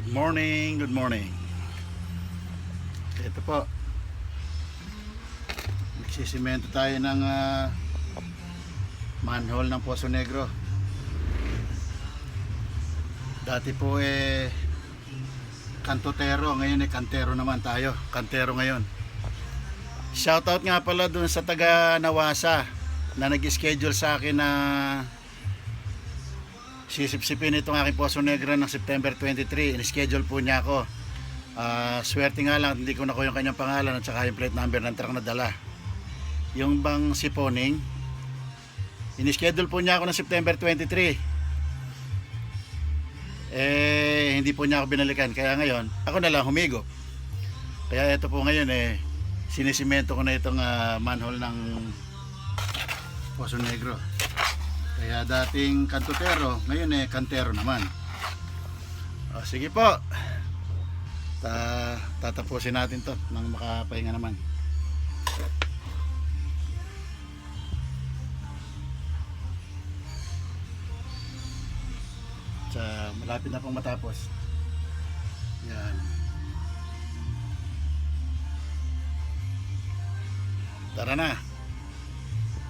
Good morning, good morning. Ito po, nagsisimento tayo ng manhole ng Poso Negro. Dati po kantotero, ngayon kantero naman tayo. Kantero ngayon. Shoutout nga pala dun sa taga Nawasa na nag-schedule sa akin na sisipsipin itong aking Poso Negro ng September 23. In-schedule po niya ako. Swerte nga lang, hindi ko na ko yung kanyang pangalan at saka yung plate number ng truck na dala. Yung bang siponing, in-schedule po niya ako ng September 23. Hindi po niya ako binalikan. Kaya ngayon, ako na lang humigop. Kaya ito po ngayon sinisimento ko na itong manhole ng Poso Negro. Kaya dating kantutero, ngayon kantero naman. Sige po. Tatapusin natin to nang makapahinga naman. Malapit na pong matapos. Yan. Tara na.